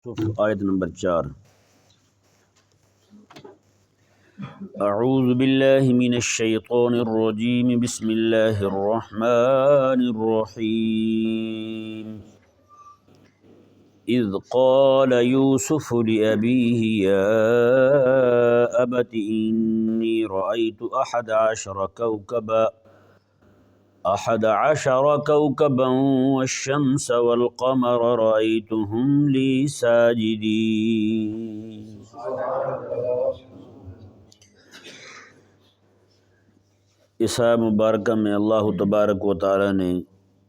آیت نمبر 4۔ اعوذ باللہ من الشیطان الرجیم، بسم اللہ الرحمن الرحیم۔ اذ قال یوسف لأبیہ یا ابت انی رأیت أحد عشر كوكبا والشمس والقمر رأيتهم لي ساجدين۔ اس آیت مبارکہ میں اللہ تبارک و تعالی نے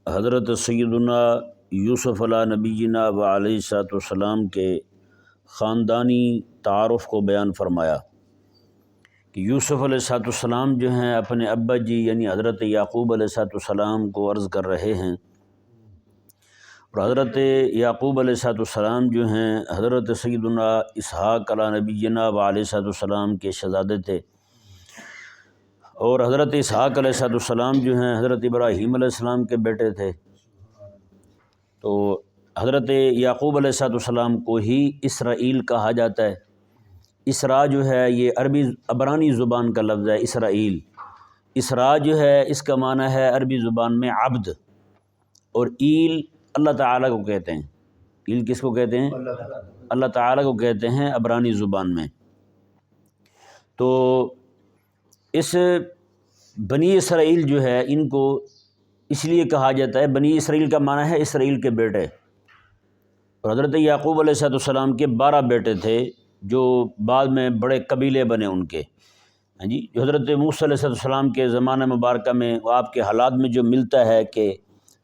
حضرت سیدنا یوسف علیہ نبینا و علیہ الصلوۃ والسلام کے خاندانی تعارف کو بیان فرمایا کہ یوسف علیہ السلام جو ہیں اپنے ابا جی یعنی حضرت یعقوب علیہ السلام کو عرض کر رہے ہیں، اور حضرت یعقوب علیہ السلام جو ہیں حضرت سیدنا اسحاق علیہ نبینا و علیہ السلام کے شہزادے تھے، اور حضرت اسحاق علیہ السلام جو ہیں حضرت ابراہیم علیہ السلام کے بیٹے تھے۔ تو حضرت یعقوب علیہ السلام کو ہی اسرائیل کہا جاتا ہے۔ اسرا جو ہے یہ عبرانی زبان کا لفظ ہے، اسرائیل۔ اسرا جو ہے اس کا معنی ہے عربی زبان میں عبد، اور ایل اللہ تعالیٰ کو کہتے ہیں۔ ایل کس کو کہتے ہیں؟ اللہ تعالیٰ کو کہتے ہیں عبرانی زبان میں۔ تو اس بنی اسرائیل جو ہے ان کو اس لیے کہا جاتا ہے، بنی اسرائیل کا معنی ہے اسرائیل کے بیٹے، اور حضرت یعقوب علیہ السلام کے 12 بیٹے تھے جو بعد میں بڑے قبیلے بنے ان کے، جو حضرت موسیٰ علیہ السلام کے زمانہ مبارکہ میں آپ کے حالات میں جو ملتا ہے کہ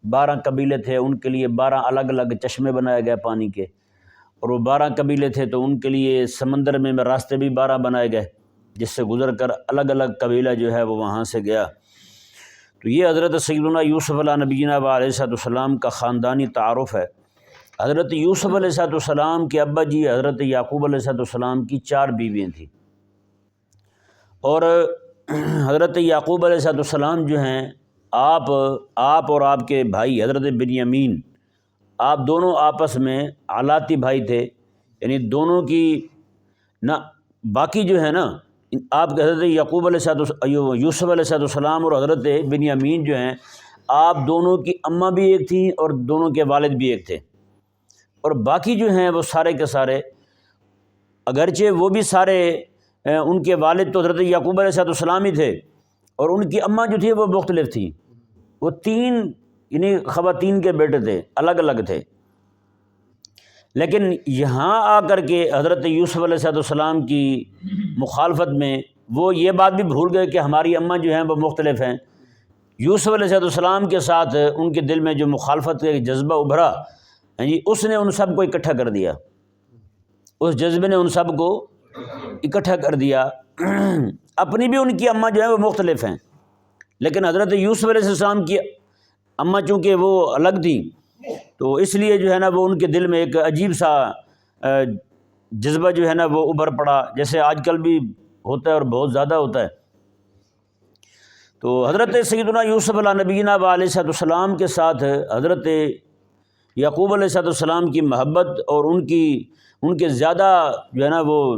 12 قبیلے تھے، ان کے لیے 12 الگ الگ چشمے بنائے گئے پانی کے، اور وہ 12 قبیلے تھے تو ان کے لیے سمندر میں راستے بھی 12 بنائے گئے جس سے گزر کر الگ الگ قبیلہ جو ہے وہ وہاں سے گیا۔ تو یہ حضرت سیدنا یوسف علیہ نبینا و علیہ السلام کا خاندانی تعارف ہے۔ حضرت یوسف علیہ السلام کے ابا جی حضرت یعقوب علیہ السلام کی 4 بیویاں تھیں، اور حضرت یعقوب علیہ السلام جو ہیں آپ اور آپ کے بھائی حضرت بنیامین، آپ دونوں آپس میں علاتی بھائی تھے، یعنی دونوں کی نہ باقی جو ہے نا آپ کے حضرت یعقوب علیہ یوسف علیہ السلام اور حضرت بنیامین جو ہیں آپ دونوں کی اماں بھی ایک تھیں اور دونوں کے والد بھی ایک تھے، اور باقی جو ہیں وہ سارے کے سارے اگرچہ وہ بھی سارے ان کے والد تو حضرت یعقوب علیہ السلام ہی تھے، اور ان کی اماں جو تھی وہ مختلف تھیں، وہ 3 یعنی خواتین کے بیٹے تھے، الگ الگ تھے۔ لیکن یہاں آ کر کے حضرت یوسف علیہ السلام کی مخالفت میں وہ یہ بات بھی بھول گئے کہ ہماری اماں جو ہیں وہ مختلف ہیں۔ یوسف علیہ السلام کے ساتھ ان کے دل میں جو مخالفت کا جذبہ ابھرا، اس نے ان سب کو اکٹھا کر دیا، اس جذبے نے ان سب کو اکٹھا کر دیا۔ اپنی بھی ان کی اماں جو ہیں وہ مختلف ہیں، لیکن حضرت یوسف علیہ السلام کی اماں چونکہ وہ الگ تھیں تو اس لیے جو ہے نا وہ ان کے دل میں ایک عجیب سا جذبہ جو ہے نا وہ ابھر پڑا، جیسے آج کل بھی ہوتا ہے اور بہت زیادہ ہوتا ہے۔ تو حضرت سیدنا یوسف علیہ نبینا و علیہ السلام کے ساتھ حضرت یعقوب علیہ السلام کی محبت اور ان کے زیادہ جو ہے نا وہ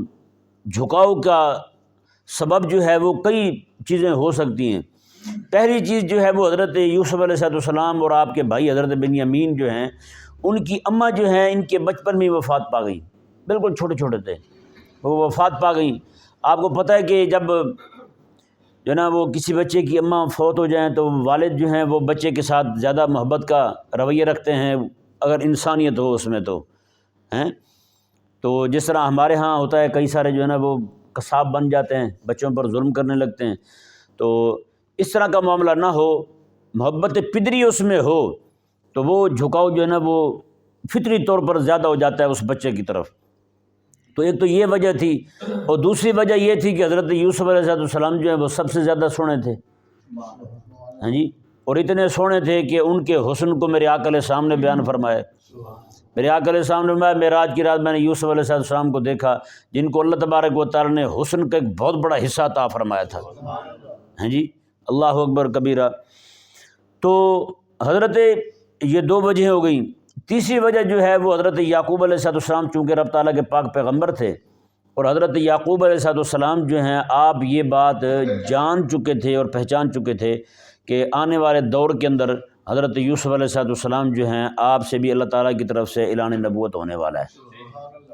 جھکاؤ کا سبب جو ہے وہ کئی چیزیں ہو سکتی ہیں۔ پہلی چیز جو ہے وہ حضرت یوسف علیہ السلام اور آپ کے بھائی حضرت بنیامین جو ہیں ان کی اماں جو ہیں ان کے بچپن میں وفات پا گئیں، بالکل چھوٹے چھوٹے تھے وہ وفات پا گئیں۔ آپ کو پتہ ہے کہ جب جو ہے نا وہ کسی بچے کی اماں فوت ہو جائیں تو والد جو ہیں وہ بچے کے ساتھ زیادہ محبت کا رویہ رکھتے ہیں، اگر انسانیت ہو اس میں تو جس طرح ہمارے ہاں ہوتا ہے کئی سارے جو ہے نا وہ قصاب بن جاتے ہیں، بچوں پر ظلم کرنے لگتے ہیں، تو اس طرح کا معاملہ نہ ہو، محبت پدری اس میں ہو تو وہ جھکاؤ جو ہے نا وہ فطری طور پر زیادہ ہو جاتا ہے اس بچے کی طرف۔ تو ایک تو یہ وجہ تھی، اور دوسری وجہ یہ تھی کہ حضرت یوسف علیہ السلام جو ہیں وہ سب سے زیادہ سونے تھے، اور اتنے سونے تھے کہ ان کے حسن کو میرے آقا علیہ السلام نے بیان فرمایا۔ میرے آقا علیہ السلام نے فرمایا معراج کی رات میں نے یوسف علیہ السلام کو دیکھا جن کو اللہ تبارک و تعالی نے حسن کا ایک بہت بڑا حصہ عطا فرمایا تھا۔ اللہ اکبر کبیرہ۔ تو حضرت یہ 2 وجہیں ہو گئیں۔ تیسری وجہ جو ہے وہ حضرت یعقوب علیہ السلام چونکہ رب تعالیٰ کے پاک پیغمبر تھے، اور حضرت یعقوب علیہ السلام جو ہیں آپ یہ بات جان چکے تھے اور پہچان چکے تھے کہ آنے والے دور کے اندر حضرت یوسف علیہ السلام جو ہیں آپ سے بھی اللہ تعالیٰ کی طرف سے اعلان نبوت ہونے والا ہے،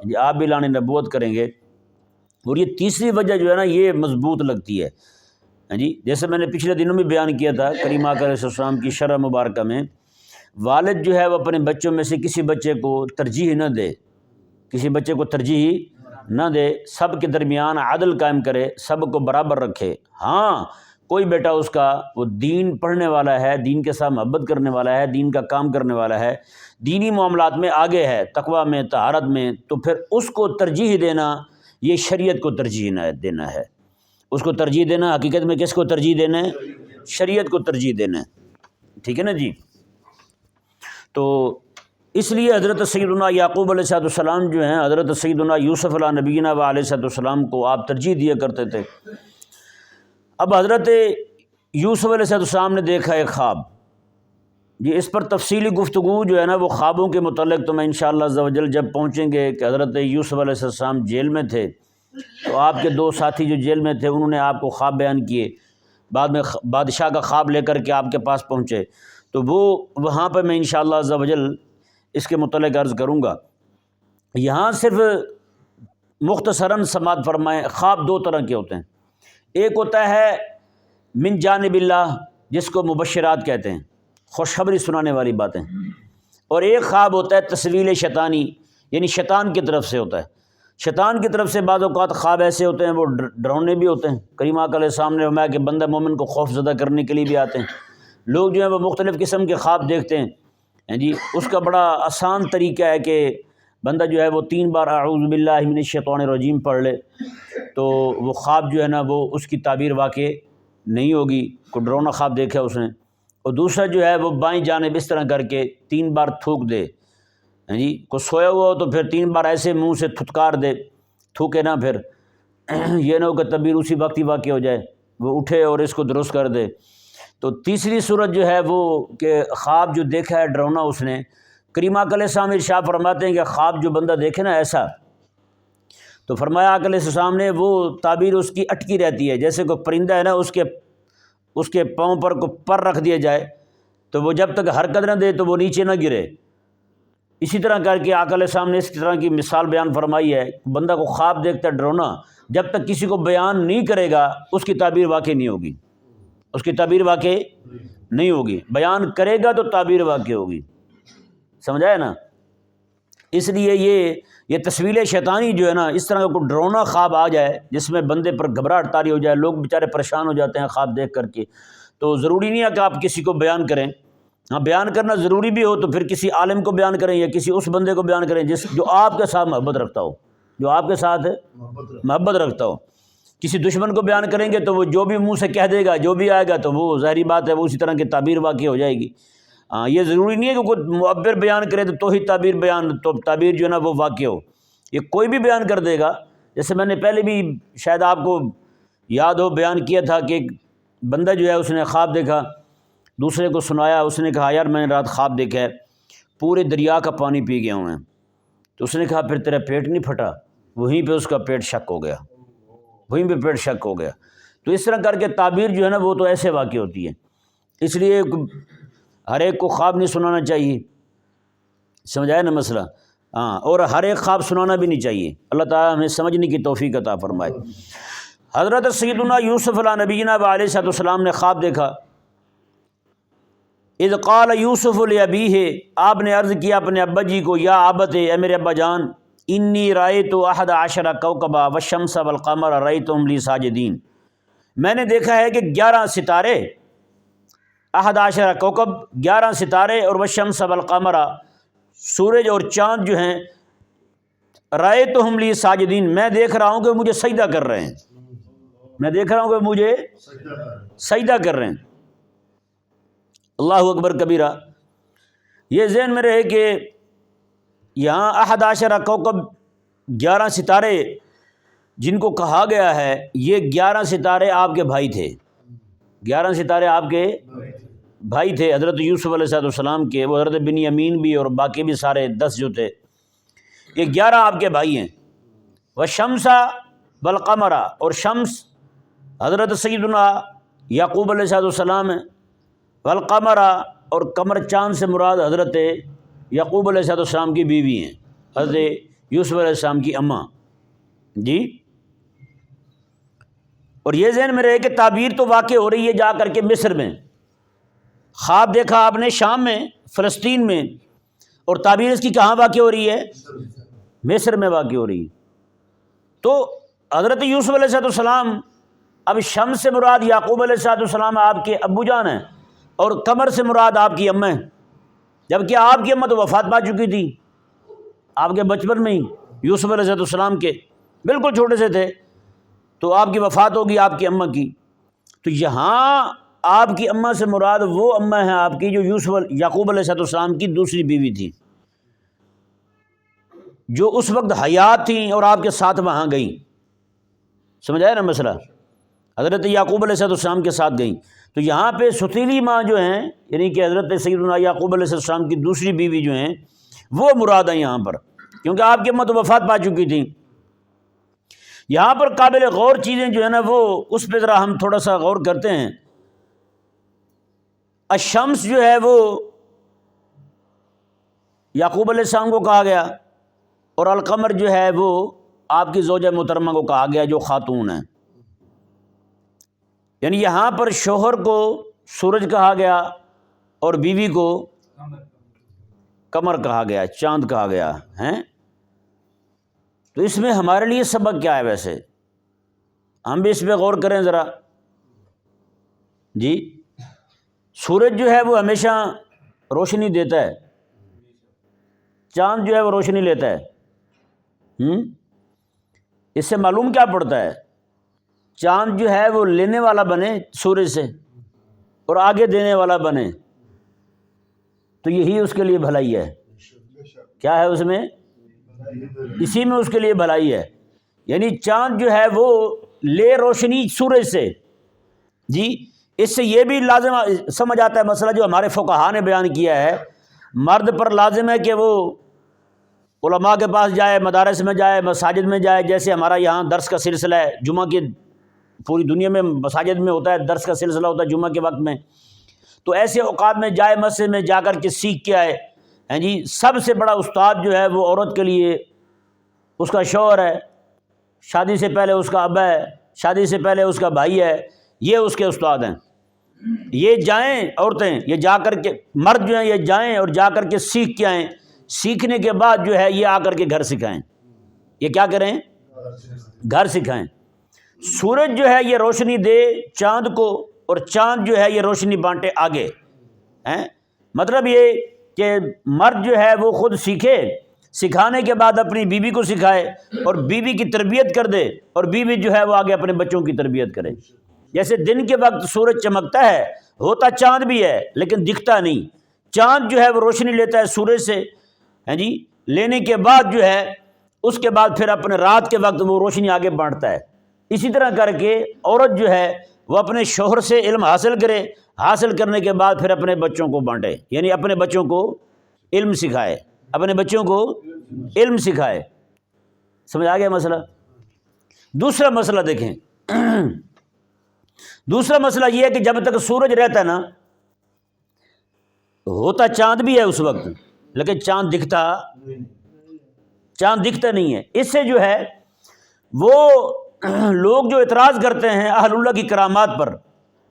جی آپ بھی اعلان نبوت کریں گے۔ اور یہ تیسری وجہ جو ہے نا یہ مضبوط لگتی ہے، جی جیسے میں نے پچھلے دنوں میں بیان کیا تھا کریم آقا علیہ السلام کی شرح مبارکہ میں، والد جو ہے وہ اپنے بچوں میں سے کسی بچے کو ترجیح نہ دے، کسی بچے کو ترجیح نہ دے، سب کے درمیان عدل قائم کرے، سب کو برابر رکھے۔ ہاں کوئی بیٹا اس کا وہ دین پڑھنے والا ہے، دین کے ساتھ محبت کرنے والا ہے، دین کا کام کرنے والا ہے، دینی معاملات میں آگے ہے، تقویٰ میں، طہارت میں، تو پھر اس کو ترجیح دینا یہ شریعت کو ترجیح دینا ہے، اس کو ترجیح دینا حقیقت میں کس کو ترجیح دینا ہے؟ شریعت کو ترجیح دینا ہے، ٹھیک ہے نا جی۔ تو اس لیے حضرت سیدنا یعقوب علیہ السلام جو ہیں حضرت سیدنا یوسف علیہ نبینا و علیہ السلام کو آپ ترجیح دیا کرتے تھے۔ اب حضرت یوسف علیہ السلام نے دیکھا ایک خواب، یہ اس پر تفصیلی گفتگو جو ہے نا وہ خوابوں کے متعلق تو میں انشاءاللہ عز و جل جب پہنچیں گے کہ حضرت یوسف علیہ السلام جیل میں تھے تو آپ کے دو ساتھی جو جیل میں تھے انہوں نے آپ کو خواب بیان کیے، بعد میں بادشاہ کا خواب لے کر کے آپ کے پاس پہنچے، تو وہ وہاں پہ میں انشاءاللہ عز و جل اس کے متعلق عرض کروں گا۔ یہاں صرف مختصراً سماعت فرمائیں، خواب دو طرح کے ہوتے ہیں، ایک ہوتا ہے من جانب اللہ جس کو مبشرات کہتے ہیں، خوشخبری سنانے والی باتیں، اور ایک خواب ہوتا ہے تسویل شیطانی یعنی شیطان کی طرف سے ہوتا ہے۔ شیطان کی طرف سے بعض اوقات خواب ایسے ہوتے ہیں وہ ڈراؤنے بھی ہوتے ہیں، کریم آقا علیہ السلام نے فرمایا کہ بندہ مومن کو خوف زدہ کرنے کے لیے بھی آتے ہیں۔ لوگ جو ہیں وہ مختلف قسم کے خواب دیکھتے ہیں، جی اس کا بڑا آسان طریقہ ہے کہ بندہ جو ہے وہ 3 بار اعوذ باللہ من الشیطان الرجیم پڑھ لے تو وہ خواب جو ہے نا وہ اس کی تعبیر واقع نہیں ہوگی، کوئی ڈرونا خواب دیکھا اس نے۔ اور دوسرا جو ہے وہ بائیں جانب اس طرح کر کے 3 بار تھوک دے، جی کو سویا ہوا ہو تو پھر 3 بار ایسے منہ سے تھتکار دے، تھوکے نہ، پھر یہ نہ ہو کہ تعبیر اسی وقت ہی واقع ہو جائے، وہ اٹھے اور اس کو درست کر دے۔ تو تیسری صورت جو ہے وہ کہ خواب جو دیکھا ہے ڈرونا اس نے، کریم آقا علیہ السلام ارشاد فرماتے ہیں کہ خواب جو بندہ دیکھے نا ایسا، تو فرمایا آقا علیہ السلام نے وہ تعبیر اس کی اٹکی رہتی ہے، جیسے کوئی پرندہ ہے نا اس کے پاؤں پر کو پر رکھ دیا جائے تو وہ جب تک حرکت نہ دے تو وہ نیچے نہ گرے، اسی طرح کر کے آقا علیہ السلام نے اس طرح کی مثال بیان فرمائی ہے، بندہ کو خواب دیکھتا ہے ڈرونا، جب تک کسی کو بیان نہیں کرے گا اس کی تعبیر واقع نہیں ہوگی، اس کی تعبیر واقع نہیں ہوگی، بیان کرے گا تو تعبیر واقع ہوگی، سمجھایا نا۔ اس لیے یہ تسویل شیطانی جو ہے نا، اس طرح کا کوئی ڈرونا خواب آ جائے جس میں بندے پر گھبراہٹ طاری ہو جائے، لوگ بیچارے پریشان ہو جاتے ہیں خواب دیکھ کر کے، تو ضروری نہیں ہے کہ آپ کسی کو بیان کریں، ہاں بیان کرنا ضروری بھی ہو تو پھر کسی عالم کو بیان کریں یا کسی اس بندے کو بیان کریں جو آپ کے ساتھ محبت رکھتا ہو، جو آپ کے ساتھ محبت رکھتا ہو۔ کسی دشمن کو بیان کریں گے تو وہ جو بھی منہ سے کہہ دے گا، جو بھی آئے گا تو وہ ظاہری بات ہے وہ اسی طرح کی تعبیر واقع ہو جائے گی۔ ہاں یہ ضروری نہیں ہے کہ کوئی معبر بیان کرے تو ہی تعبیر تو تعبیر جو ہے نا وہ واقع ہو، یہ کوئی بھی بیان کر دے گا۔ جیسے میں نے پہلے بھی شاید آپ کو یاد ہو بیان کیا تھا کہ ایک بندہ جو ہے اس نے خواب دیکھا، دوسرے کو سنایا، اس نے کہا یار میں نے رات خواب دیکھا ہے پورے دریا کا پانی پی گیا ہوں میں، تو اس نے کہا پھر تیرا پیٹ نہیں پھٹا؟ وہیں پہ اس کا پیٹ شک ہو گیا، وہیں پہ پیٹ شک ہو گیا۔ تو اس طرح کر کے تعبیر جو ہے نا وہ تو ایسے واقع ہوتی ہے، اس لیے ہر ایک کو خواب نہیں سنانا چاہیے، سمجھایا نا مسئلہ، ہاں، اور ہر ایک خواب سنانا بھی نہیں چاہیے۔ اللہ تعالیٰ ہمیں سمجھنے کی توفیق عطا فرمائے۔ حضرت سیدنا یوسف علیہ نبینا و علیہ السلام نے خواب دیکھا، اذ قال یوسف لابیہ، آپ نے عرض کیا اپنے ابا جی کو، یا ابت، اے میرے ابا جان، انی رأیت 11 کوکبا والشمس والقمر رأیتہم لی ساجدین، میں نے دیکھا ہے کہ 11 ستارے، 11 کوکب 11 ستارے، اور والشمس والقمر سورج اور چاند جو ہیں، رأیتہم لی ساجدین، میں دیکھ رہا ہوں کہ مجھے سجدہ کر رہے ہیں، میں دیکھ رہا ہوں کہ مجھے سجدہ کر رہے ہیں۔ اللہ اکبر کبیرہ۔ یہ ذہن میں رہے کہ یہاں 11 کوکب 11 ستارے جن کو کہا گیا ہے، یہ 11 ستارے آپ کے بھائی تھے، 11 ستارے آپ کے بھائی تھے حضرت یوسف علیہ السلام کے، وہ حضرت بنیامین بھی اور باقی بھی سارے 10 جو تھے، یہ 11 آپ کے بھائی ہیں۔ والشمس والقمر، اور شمس حضرت سیدنا یعقوب علیہ السلام ہیں، والقمر، اور قمر چاند سے مراد حضرت یعقوب علیہ السلام کی بیوی ہیں، حضرت یوسف علیہ السلام کی اماں جی۔ اور یہ ذہن میں رہے کہ تعبیر تو واقع ہو رہی ہے جا کر کے مصر میں، خواب دیکھا آپ نے شام میں، فلسطین میں، اور تعبیر اس کی کہاں واقع ہو رہی ہے؟ مصر میں واقع ہو رہی ہے۔ تو حضرت یوسف علیہ السلام، اب شمس سے مراد یعقوب علیہ السلام آپ کے ابو جان ہیں، اور قمر سے مراد آپ کی اماں ہیں، جبکہ آپ کی اماں تو وفات پا چکی تھی آپ کے بچپن میں ہی، یوسف علیہ السلام کے بالکل چھوٹے سے تھے، تو آپ کی وفات ہوگی آپ کی اماں کی۔ تو یہاں آپ کی اماں سے مراد وہ اماں ہیں آپ کی جو یعقوب علیہ السلام کی دوسری بیوی تھی، جو اس وقت حیات تھیں اور آپ کے ساتھ وہاں گئیں۔ سمجھ آیا نا مسئلہ؟ حضرت یعقوب علیہ السلام کے ساتھ گئیں۔ تو یہاں پہ ستیلی ماں جو ہیں، یعنی کہ حضرت سیدنا یعقوب علیہ السلام کی دوسری بیوی جو ہیں، وہ مراد ہیں یہاں پر، کیونکہ آپ کی اماں تو وفات پا چکی تھیں۔ یہاں پر قابل غور چیزیں جو ہے نا، وہ اس پہ ذرا ہم تھوڑا سا غور کرتے ہیں۔ الشمس جو ہے وہ یعقوب علیہ السلام کو کہا گیا، اور القمر جو ہے وہ آپ کی زوجہ محترمہ کو کہا گیا جو خاتون ہیں، یعنی یہاں پر شوہر کو سورج کہا گیا اور بیوی کو قمر کہا گیا، چاند کہا گیا ہے۔ تو اس میں ہمارے لیے سبق کیا ہے؟ ویسے ہم بھی اس پہ غور کریں ذرا جی۔ سورج جو ہے وہ ہمیشہ روشنی دیتا ہے، چاند جو ہے وہ روشنی لیتا ہے۔ اس سے معلوم کیا پڑتا ہے؟ چاند جو ہے وہ لینے والا بنے سورج سے اور آگے دینے والا بنے، تو یہی اس کے لیے بھلائی ہے۔ کیا ہے اس میں؟ اسی میں اس کے لیے بھلائی ہے۔ یعنی چاند جو ہے وہ لے روشنی سورج سے جی۔ اس سے یہ بھی لازم سمجھ آتا ہے مسئلہ جو ہمارے فقہا نے بیان کیا ہے، مرد پر لازم ہے کہ وہ علماء کے پاس جائے، مدارس میں جائے، مساجد میں جائے، جیسے ہمارا یہاں درس کا سلسلہ ہے، جمعہ کی پوری دنیا میں مساجد میں ہوتا ہے، درس کا سلسلہ ہوتا ہے جمعہ کے وقت میں، تو ایسے اوقات میں جائے مسجد میں جا کر کے سیکھ کے آئے ہیں جی۔ سب سے بڑا استاد جو ہے وہ عورت کے لیے اس کا شوہر ہے، شادی سے پہلے اس کا ابا ہے، شادی سے پہلے اس کا بھائی ہے، یہ اس کے استاد ہیں۔ یہ جائیں عورتیں، یہ جا کر کے، مرد جو ہیں یہ جائیں اور جا کر کے سیکھ کے آئیں، سیکھنے کے بعد جو ہے یہ آ کر کے گھر سکھائیں۔ یہ کیا کریں؟ گھر سکھائیں۔ سورج جو ہے یہ روشنی دے چاند کو، اور چاند جو ہے یہ روشنی بانٹے آگے ہیں۔ مطلب یہ کہ مرد جو ہے وہ خود سیکھے، سکھانے کے بعد اپنی بیوی کو سکھائے اور بیوی کی تربیت کر دے، اور بیوی جو ہے وہ آگے اپنے بچوں کی تربیت کرے۔ جیسے دن کے وقت سورج چمکتا ہے، ہوتا چاند بھی ہے لیکن دکھتا نہیں، چاند جو ہے وہ روشنی لیتا ہے سورج سے ہیں جی، لینے کے بعد جو ہے اس کے بعد پھر اپنے رات کے وقت وہ روشنی آگے بانٹتا ہے۔ اسی طرح کر کے عورت جو ہے وہ اپنے شوہر سے علم حاصل کرے، حاصل کرنے کے بعد پھر اپنے بچوں کو بانٹے، یعنی اپنے بچوں کو علم سکھائے، اپنے بچوں کو علم سکھائے۔ سمجھ آ گیا مسئلہ؟ دوسرا مسئلہ دیکھیں، دوسرا مسئلہ یہ ہے کہ جب تک سورج رہتا ہے نا، ہوتا چاند بھی ہے اس وقت لیکن چاند دکھتا نہیں ہے۔ اس سے جو ہے وہ لوگ جو اعتراض کرتے ہیں اہل اللہ کی کرامات پر،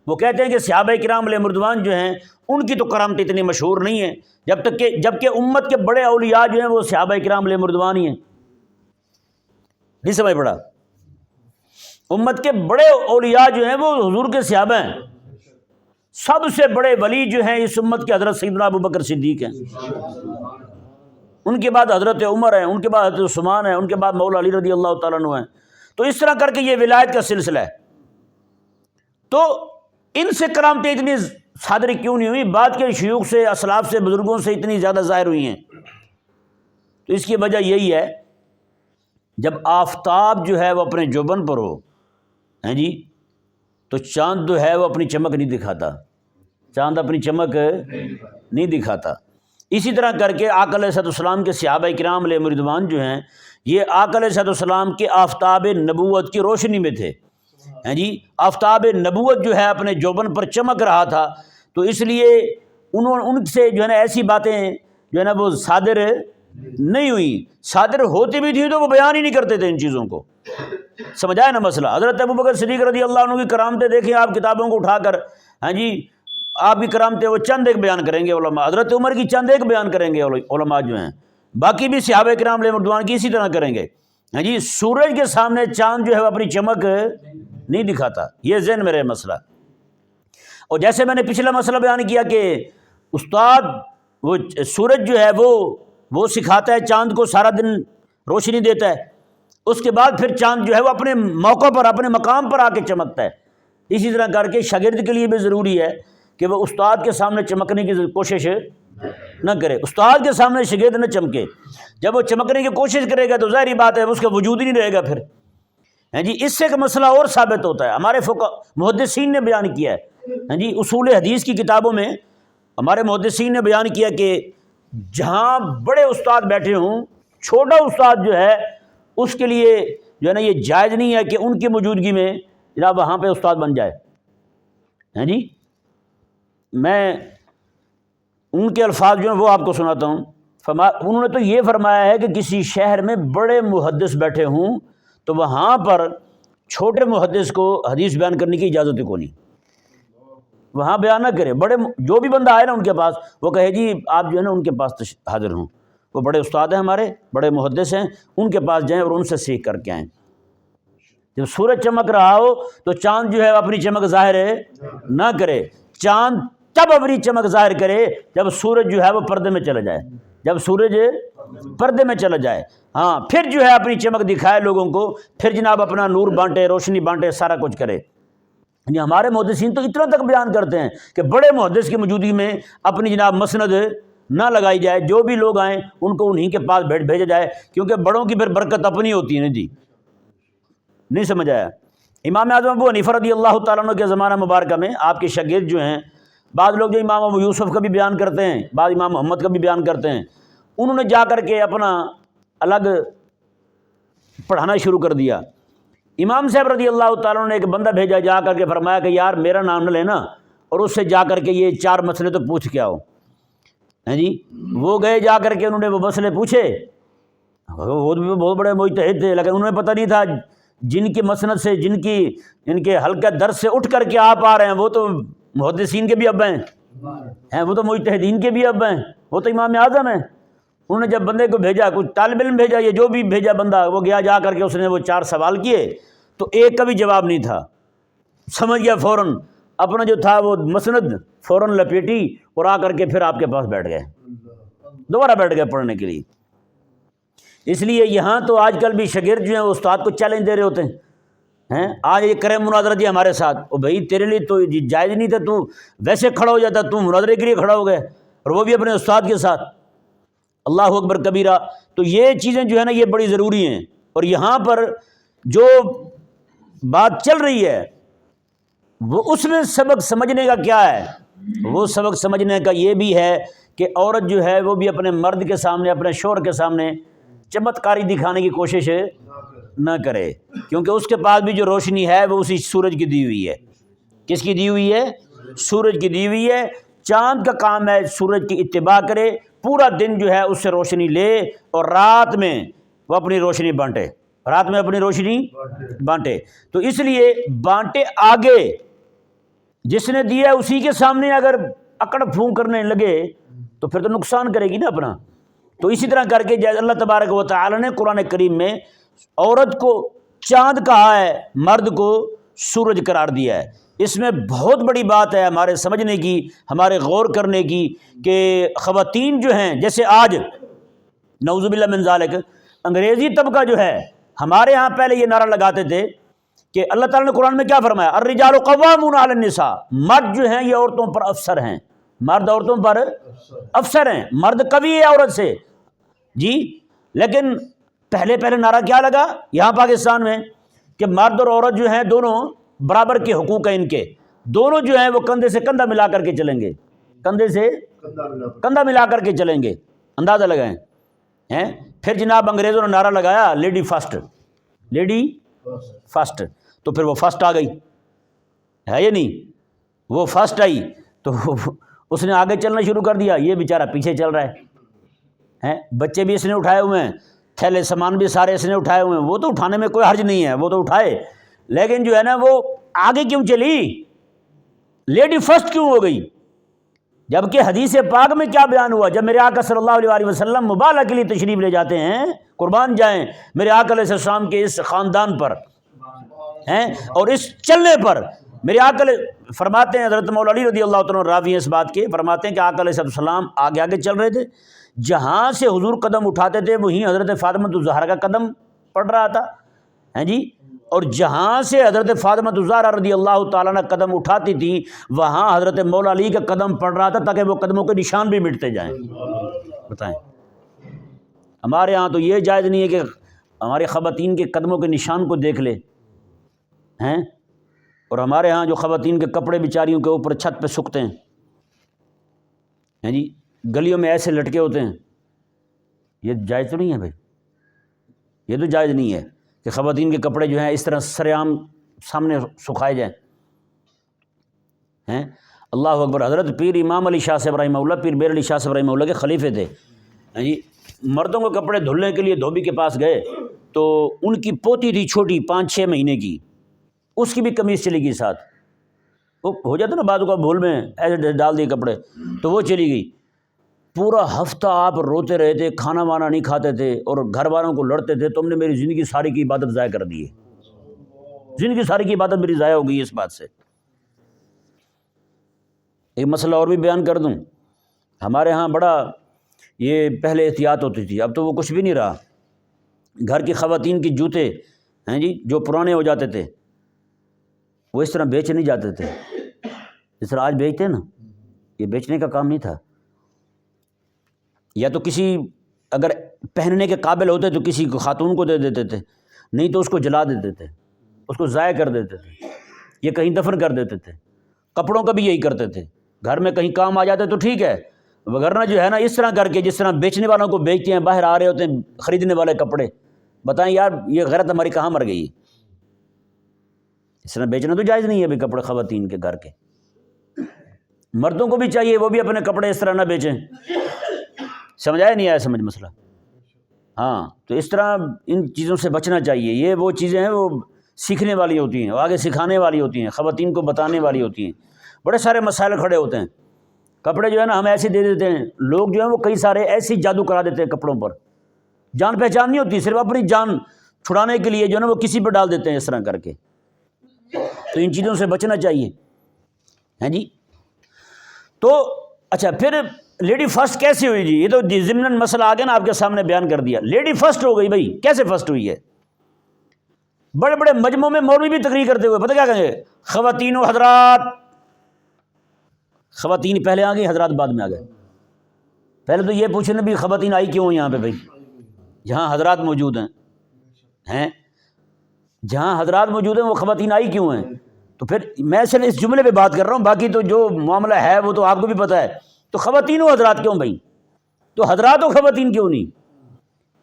وہ کہتے ہیں کہ صحابہ کرام علیہ مردوان جو ہیں ان کی تو کرامت اتنی مشہور نہیں ہے، جبکہ امت کے بڑے اولیاء جو ہیں وہ صحابہ کرام علیہ مردوان ہی ہیں۔ نہیں سمجھ پڑا؟ امت کے بڑے اولیاء جو ہیں وہ حضور کے صحابہ ہیں۔ سب سے بڑے ولی جو ہیں اس امت کے حضرت سیدنا ابو بکر صدیق ہیں، ان کے بعد حضرت عمر ہیں، ان کے بعد حضرت عثمان ہیں، ان کے بعد مولا علی رضی اللہ تعالیٰ عنہ ہیں۔ تو اس طرح کر کے یہ ولایت کا سلسلہ ہے۔ تو ان سے کرامتیں اتنی صادر کیوں نہیں ہوئی؟ بعد کے شیوخ سے، اسلاف سے، بزرگوں سے اتنی زیادہ ظاہر ہوئی ہیں۔ تو اس کی وجہ یہی ہے، جب آفتاب جو ہے وہ اپنے جوبن پر ہو ہیں جی، تو چاند جو ہے وہ اپنی چمک نہیں دکھاتا۔ چاند اپنی چمک نہیں دکھاتا۔ اسی طرح کر کے آقا علیہ السلام کے صحابہ کرام علیہ رضوان جو ہیں یہ آقا علیہ السلام کے آفتاب نبوت کی روشنی میں تھے، ہیں جی، آفتاب نبوت جو ہے اپنے جوبن پر چمک رہا تھا، تو اس لیے ان سے جو ہے نا ایسی باتیں جو ہے نا وہ صادر نہیں ہوئی، صادر ہوتی بھی تھی تو وہ بیان ہی نہیں کرتے تھے ان چیزوں کو۔ سمجھائے نا مسئلہ؟ حضرت ابوبکر صدیق رضی اللہ عنہ کی کرامتیں دیکھیں آپ کتابوں کو اٹھا کر، ہاں جی، آپ کی کرامتیں وہ چند ایک بیان کریں گے علماء، حضرت عمر کی چند ایک بیان کریں گے علماء جو ہیں، باقی بھی صحابہ کرام علیہ رضوان کی اسی طرح کریں گے۔ ہاں جی، سورج کے سامنے چاند جو ہے وہ اپنی چمک نہیں دکھاتا، یہ ذہن میں رہے مسئلہ۔ اور جیسے میں نے پچھلا مسئلہ بیان کیا کہ استاد وہ سورج جو ہے وہ سکھاتا ہے چاند کو، سارا دن روشنی دیتا ہے، اس کے بعد پھر چاند جو ہے وہ اپنے موقع پر اپنے مقام پر آ کے چمکتا ہے۔ اسی طرح کر کے شاگرد کے لیے بھی ضروری ہے کہ وہ استاد کے سامنے چمکنے کی کوشش نہ کرے، استاد کے سامنے شاگرد نہ چمکے۔ جب وہ چمکنے کی کوشش کرے گا تو ظاہری بات ہے اس کا وجود ہی نہیں رہے گا پھر، ہیں جی۔ اس سے ایک مسئلہ اور ثابت ہوتا ہے، ہمارے محدثین نے بیان کیا ہے، ہیں جی، اصول حدیث کی کتابوں میں ہمارے محدثین نے بیان کیا کہ جہاں بڑے استاد بیٹھے ہوں، چھوٹا استاد جو ہے اس کے لیے جو ہے نا یہ جائز نہیں ہے کہ ان کی موجودگی میں جناب وہاں پہ استاد بن جائے، ہیں جی۔ میں ان کے الفاظ جو ہیں وہ آپ کو سناتا ہوں۔ انہوں نے تو یہ فرمایا ہے کہ کسی شہر میں بڑے محدث بیٹھے ہوں تو وہاں پر چھوٹے محدث کو حدیث بیان کرنے کی اجازت کو نہیں، وہاں بیان نہ کرے۔ بڑے جو بھی بندہ آئے نا ان کے پاس وہ کہے جی آپ جو ہے نا ان کے پاس حاضر ہوں، وہ بڑے استاد ہیں ہمارے، بڑے محدث ہیں، ان کے پاس جائیں اور ان سے سیکھ کر کے آئیں۔ جب سورج چمک رہا ہو تو چاند جو ہے اپنی چمک ظاہر نہ کرے، چاند تب اپنی چمک ظاہر کرے جب سورج جو ہے وہ پردے میں چلا جائے، جب سورج پردے میں چلا جائے، ہاں پھر جو ہے اپنی چمک دکھائے لوگوں کو، پھر جناب اپنا نور بانٹے، روشنی بانٹے، سارا کچھ کرے۔ یعنی ہمارے محدثین تو اتنا تک بیان کرتے ہیں کہ بڑے محدث کی موجودگی میں اپنی جناب مسند نہ لگائی جائے، جو بھی لوگ آئیں ان کو انہی کے پاس بھیجا جائے، کیونکہ بڑوں کی پھر برکت اپنی ہوتی ہے نا جی، نہیں سمجھ آیا؟ امام اعظم ابو حنیفہ رضی اللہ تعالیٰ عنہ کے زمانہ مبارکہ میں آپ کے شاگرد جو ہیں، بعض لوگ جو امام ابو یوسف کا بھی بیان کرتے ہیں، بعض امام محمد کا بھی بیان کرتے ہیں، انہوں نے جا کر کے اپنا الگ پڑھانا شروع کر دیا۔ امام صاحب رضی اللہ تعالیٰ عنہ نے ایک بندہ بھیجا، جا کر کے فرمایا کہ یار میرا نام نہ لینا اور اس سے جا کر کے یہ 4 مسئلے تو پوچھ کے آؤ، ہیں جی۔ وہ گئے، جا کر کے انہوں نے وہ مسئلے پوچھے، وہ بھی بہت بڑے مجتہد تھے، لیکن انہیں پتہ نہیں تھا جن کی مسند سے، جن کے حلقہ درس سے اٹھ کر کے آپ آ رہے ہیں وہ تو محدثین کے بھی اب ہیں، وہ تو مجتہدین کے بھی اب ہیں، وہ تو امام اعظم ہیں۔ انہوں نے جب بندے کو بھیجا، کچھ طالب علم بھیجا، یہ جو بھی بھیجا بندہ، وہ گیا، جا کر کے اس نے وہ 4 سوال کیے تو ایک کا بھی جواب نہیں تھا، سمجھ گیا فوراً، اپنا جو تھا وہ مسند فوراً لپیٹی اور آ کر کے پھر آپ کے پاس بیٹھ گئے، دوبارہ بیٹھ گئے پڑھنے کے لیے۔ اس لیے یہاں تو آج کل بھی شاگرد جو ہیں وہ استاد کو چیلنج دے رہے ہوتے ہیں، آج یہ کرے مناظرہ جی ہمارے ساتھ، او بھائی تیرے لیے تو جائز نہیں تھا، تو ویسے کھڑا ہو جاتا، تو مناظرے کے لیے کھڑا ہو گئے، اور وہ بھی اپنے استاد کے ساتھ۔ اللہ اکبر کبیرہ۔ تو یہ چیزیں جو ہے نا یہ بڑی ضروری ہیں، اور یہاں پر جو بات چل رہی ہے وہ اس میں سبق سمجھنے کا کیا ہے؟ وہ سبق سمجھنے کا یہ بھی ہے کہ عورت جو ہے وہ بھی اپنے مرد کے سامنے، اپنے شوہر کے سامنے چمتکاری دکھانے کی کوشش نہ کرے، کیونکہ اس کے پاس بھی جو روشنی ہے وہ اسی سورج کی دی ہوئی ہے۔ کس کی دی ہوئی ہے؟ سورج کی دی ہوئی ہے۔ چاند کا کام ہے سورج کی اتباع کرے، پورا دن جو ہے اس سے روشنی لے، اور رات میں وہ اپنی روشنی بانٹے، رات میں اپنی روشنی بانٹے۔ تو اس لیے بانٹے آگے، جس نے دیا اسی کے سامنے اگر اکڑ پھونک کرنے لگے تو پھر تو نقصان کرے گی نا اپنا۔ تو اسی طرح کر کے جیسے اللہ تبارک و تعالی نے قرآن کریم میں عورت کو چاند کہا ہے، مرد کو سورج قرار دیا ہے۔ اس میں بہت بڑی بات ہے ہمارے سمجھنے کی، ہمارے غور کرنے کی، کہ خواتین جو ہیں، جیسے آج نعوذ باللہ من ذالک انگریزی طبقہ جو ہے، ہمارے ہاں پہلے یہ نعرہ لگاتے تھے کہ اللہ تعالیٰ نے قرآن میں کیا فرمایا؟ الرجال قوامون علی النساء، مرد جو ہیں یہ عورتوں پر افسر ہیں، مرد عورتوں پر افسر ہیں، مرد قوی ہے عورت سے جی۔ لیکن پہلے نعرہ کیا لگا یہاں پاکستان میں کہ مرد اور عورت جو ہیں دونوں برابر کے حقوق ہیں ان کے، دونوں جو ہیں وہ کندھے سے کندھا ملا کر کے چلیں گے، کندھے سے کندھا ملا کر کے چلیں گے، اندازہ لگائیں ہیں۔ پھر جناب انگریزوں نے نعرہ لگایا لیڈی فرسٹ، لیڈی فرسٹ، تو پھر وہ فرسٹ آ گئی، ہے یا نہیں؟ وہ فرسٹ آئی تو اس نے آگے چلنا شروع کر دیا، یہ بیچارہ پیچھے چل رہا ہے۔ بچے بھی اس نے اٹھائے ہوئے ہیں، تھیلے سامان بھی سارے اس نے اٹھائے ہوئے ہیں، وہ تو اٹھانے میں کوئی حرج نہیں ہے، وہ تو اٹھائے، لیکن جو ہے نا وہ آگے کیوں چلی؟ لیڈی فرسٹ کیوں ہو گئی؟ جبکہ حدیث پاک میں کیا بیان ہوا؟ جب میرے آقا صلی اللہ علیہ وسلم مبالغہ کے لیے تشریف لے جاتے ہیں، قربان جائیں میرے آقا علیہ السلام کے اس خاندان پر ہیں اور اس چلنے پر، میرے آقا فرماتے ہیں، حضرت مولا علی رضی اللہ تعالیٰ راوی ہیں اس بات کے، فرماتے ہیں کہ آقا علیہ السلام آگے آگے چل رہے تھے، جہاں سے حضور قدم اٹھاتے تھے وہیں حضرت فاطمہ الزہرا کا قدم پڑ رہا تھا، ہیں جی، اور جہاں سے حضرت فاطمہ الزہرا رضی اللہ تعالیٰ نے قدم اٹھاتی تھی وہاں حضرت مولا علی کا قدم پڑ رہا تھا، تاکہ وہ قدموں کے نشان بھی مٹتے جائیں۔ بتائیں، ہمارے ہاں تو یہ جائز نہیں ہے کہ ہماری خواتین کے قدموں کے نشان کو دیکھ لے ہیں، اور ہمارے ہاں جو خواتین کے کپڑے بیچاریوں کے اوپر چھت پہ سکتے ہیں جی، گلیوں میں ایسے لٹکے ہوتے ہیں، یہ جائز تو نہیں ہے بھائی، یہ تو جائز نہیں ہے کہ خواتین کے کپڑے جو ہیں اس طرح سر عام سامنے سکھائے جائیں ہیں۔ اللہ اکبر۔ حضرت پیر امام علی شاہ صاحب رحمہ اللہ، پیر بیر علی شاہ صاحب رحمہ اللہ کے خلیفے تھے ہیں جی، مردوں کو کپڑے دھلنے کے لیے دھوبی کے پاس گئے تو ان کی پوتی تھی چھوٹی 5-6 مہینے کی، اس کی بھی قمیض چلی گئی ساتھ، وہ ہو جاتا نا بعض کا بھول میں ایسے ڈال دیے کپڑے، تو وہ چلی گئی۔ پورا ہفتہ آپ روتے رہے تھے، کھانا وانا نہیں کھاتے تھے اور گھر والوں کو لڑتے تھے، تم نے میری زندگی ساری کی عبادت ضائع کر دی ہے، زندگی ساری کی عبادت میری ضائع ہو گئی اس بات سے۔ ایک مسئلہ اور بھی بیان کر دوں، ہمارے ہاں بڑا یہ پہلے احتیاط ہوتی تھی، اب تو وہ کچھ بھی نہیں رہا۔ گھر کی خواتین کی جوتے ہیں جی جو پرانے ہو جاتے تھے وہ اس طرح بیچے نہیں جاتے تھے جس طرح آج بیچتے ہیں نا، یہ بیچنے کا کام نہیں تھا، یا تو کسی اگر پہننے کے قابل ہوتے تو کسی کو خاتون کو دے دیتے تھے، نہیں تو اس کو جلا دیتے تھے، اس کو ضائع کر دیتے تھے، یہ کہیں دفن کر دیتے تھے۔ کپڑوں کا بھی یہی کرتے تھے، گھر میں کہیں کام آ جاتے تو ٹھیک ہے، وگرنہ جو ہے نا اس طرح کر کے جس طرح بیچنے والوں کو بیچتے ہیں، باہر آ رہے ہوتے ہیں خریدنے والے کپڑے، بتائیں یار یہ غیرت ہماری کہاں مر گئی؟ اس طرح بیچنا تو جائز نہیں ہے ابھی کپڑے خواتین کے گھر کے۔ مردوں کو بھی چاہیے وہ بھی اپنے کپڑے اس طرح نہ بیچیں۔ سمجھایا نہیں آیا سمجھ مسئلہ؟ ہاں، تو اس طرح ان چیزوں سے بچنا چاہیے، یہ وہ چیزیں ہیں وہ سیکھنے والی ہوتی ہیں، آگے سکھانے والی ہوتی ہیں، خواتین کو بتانے والی ہوتی ہیں۔ بڑے سارے مسائل کھڑے ہوتے ہیں، کپڑے جو ہے نا ہم ایسے دے دیتے ہیں، لوگ جو ہیں وہ کئی سارے ایسی جادو کرا دیتے ہیں کپڑوں پر، جان پہچان نہیں ہوتی، صرف اپنی جان چھڑانے کے لیے جو ہے نا وہ کسی پہ ڈال دیتے ہیں اس طرح کر کے، تو ان چیزوں سے بچنا چاہیے ہیں جی۔ تو اچھا، پھر لیڈی فرسٹ کیسے ہوئی جی؟ یہ تو ضمن مسئلہ آ گیا نا، آپ کے سامنے بیان کر دیا، لیڈی فرسٹ ہو گئی بھائی، کیسے فرسٹ ہوئی ہے؟ بڑے بڑے مجمعوں میں مولوی بھی تقریر کرتے ہوئے پتہ کیا کہیں گے؟ خواتین و حضرات، خواتین پہلے آ گئی، حضرات بعد میں آ گئے۔ پہلے تو یہ پوچھیں نا بھی خواتین آئی کیوں یہاں پہ بھائی، جہاں حضرات موجود ہیں جہاں حضرات موجود ہیں وہ خواتین آئی کیوں ہیں؟ تو پھر میں صرف اس جملے پہ بات کر رہا ہوں، باقی تو جو معاملہ ہے وہ تو آپ کو بھی پتہ ہے۔ تو خواتین و حضرات کیوں بھائی؟ تو حضرات و خواتین کیوں نہیں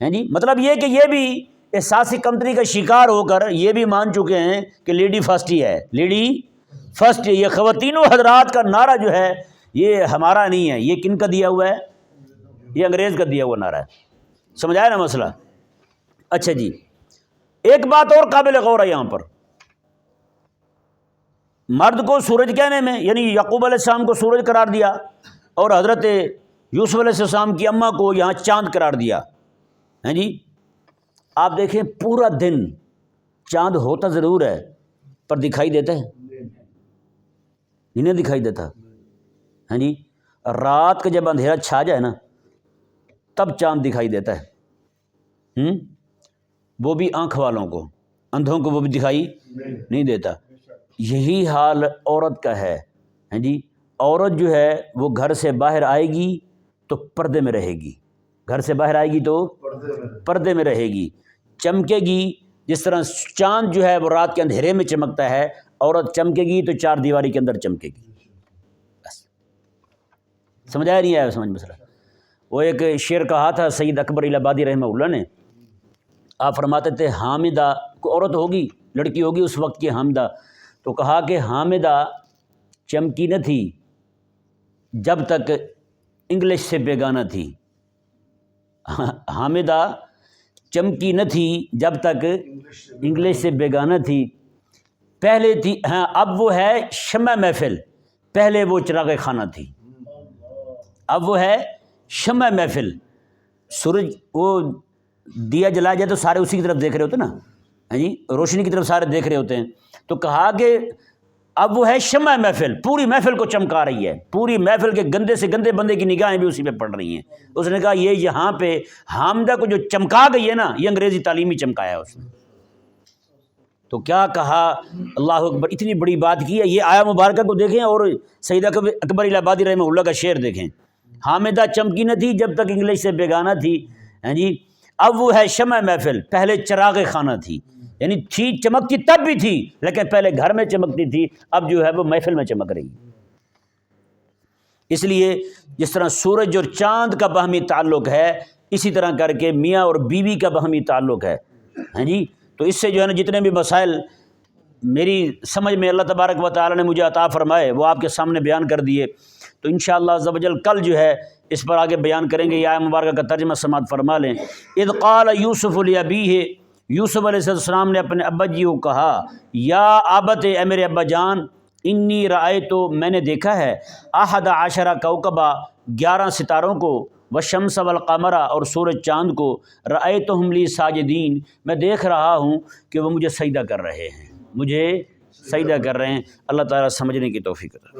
ہیں جی؟ مطلب یہ کہ یہ بھی احساسی کمتری کا شکار ہو کر یہ بھی مان چکے ہیں کہ لیڈی فرسٹ ہی ہے، لیڈی فرسٹ، یہ خواتین و حضرات کا نعرہ جو ہے یہ ہمارا نہیں ہے، یہ کن کا دیا ہوا ہے؟ یہ انگریز کا دیا ہوا نعرہ ہے۔ سمجھایا نا مسئلہ؟ اچھا جی، ایک بات اور قابل غور ہے یہاں پر، مرد کو سورج کہنے میں، یعنی یعقوب علیہ السلام کو سورج قرار دیا اور حضرت یوسف علیہ السلام کی اماں کو یہاں چاند قرار دیا ہیں جی۔ آپ دیکھیں پورا دن چاند ہوتا ضرور ہے پر دکھائی دیتا ہے نہیں دکھائی دیتا ہیں جی۔ رات کا جب اندھیرا چھا جائے نا تب چاند دکھائی دیتا ہے، وہ بھی آنکھ والوں کو، اندھوں کو وہ بھی دکھائی نہیں دیتا۔ یہی حال عورت کا ہے ہیں جی۔ عورت جو ہے وہ گھر سے باہر آئے گی تو پردے میں رہے گی، گھر سے باہر آئے گی تو پردے میں رہے گی، چمکے گی، جس طرح چاند جو ہے وہ رات کے اندھیرے میں چمکتا ہے، عورت چمکے گی تو چار دیواری کے اندر چمکے گی، بس سمجھایا نہیں آیا؟ سمجھ مسئلہ؟ وہ ایک شعر کہا تھا سید اکبر الہ آبادی رحمہ اللہ نے، آپ فرماتے تھے حامدہ، کوئی عورت ہوگی، لڑکی ہوگی اس وقت کی حامدہ، تو کہا کہ حامدہ چمکی نہ تھی جب تک انگلش سے بیگانہ تھی، حامدہ چمکی نہ تھی جب تک انگلش سے بیگانہ تھی، پہلے تھی، ہاں اب وہ ہے شمع محفل، پہلے وہ چراغ خانہ تھی، اب وہ ہے شمع محفل، سورج وہ دیا جلایا جائے تو سارے اسی کی طرف دیکھ رہے ہوتے نا، ہاں جی، روشنی کی طرف سارے دیکھ رہے ہوتے ہیں، تو کہا کہ اب وہ ہے شمع محفل، پوری محفل کو چمکا رہی ہے، پوری محفل کے گندے سے گندے بندے کی نگاہیں بھی اسی پہ پڑ رہی ہیں۔ اس نے کہا یہ یہاں پہ حامدہ کو جو چمکا گئی ہے نا، یہ انگریزی تعلیم ہی چمکایا ہے اس نے۔ تو کیا کہا، اللہ اکبر، اتنی بڑی بات کی ہے۔ یہ آیا مبارکہ کو دیکھیں اور سید اکبر الہ آبادی رحمہ اللہ کا شعر دیکھیں، حامدہ چمکی نہ تھی جب تک انگلش سے بیگانہ تھی، ہاں جی، اب وہ ہے شمع محفل، پہلے چراغ خانہ تھی، یعنی تھی چمکتی تب بھی تھی لیکن پہلے گھر میں چمکتی تھی، اب جو ہے وہ محفل میں چمک رہی۔ اس لیے جس طرح سورج اور چاند کا باہمی تعلق ہے، اسی طرح کر کے میاں اور بیوی کا باہمی تعلق ہے، ہاں جی۔ تو اس سے جو ہے نا جتنے بھی مسائل میری سمجھ میں اللہ تبارک و تعالی نے مجھے عطا فرمائے وہ آپ کے سامنے بیان کر دیے، تو انشاءاللہ عز و جل کل جو ہے اس پر آگے بیان کریں گے۔ یہ آیہ مبارکہ کا ترجمہ سماعت فرما لیں۔ اذ قال یوسف لابیہ، یوسف علیہ السلام نے اپنے ابا جی کو کہا، یا ابت، اے میرے ابا جان، انی رأیت، میں نے دیکھا ہے، احد عشر کوکبا، 11 ستاروں کو، والشمس والقمر، اور سورج چاند کو، رأیتہم لی ساجدین، میں دیکھ رہا ہوں کہ وہ مجھے سجدہ کر رہے ہیں، مجھے سجدہ کر رہے ہیں۔ اللہ تعالیٰ سمجھنے کی توفیق عطا فرمائے۔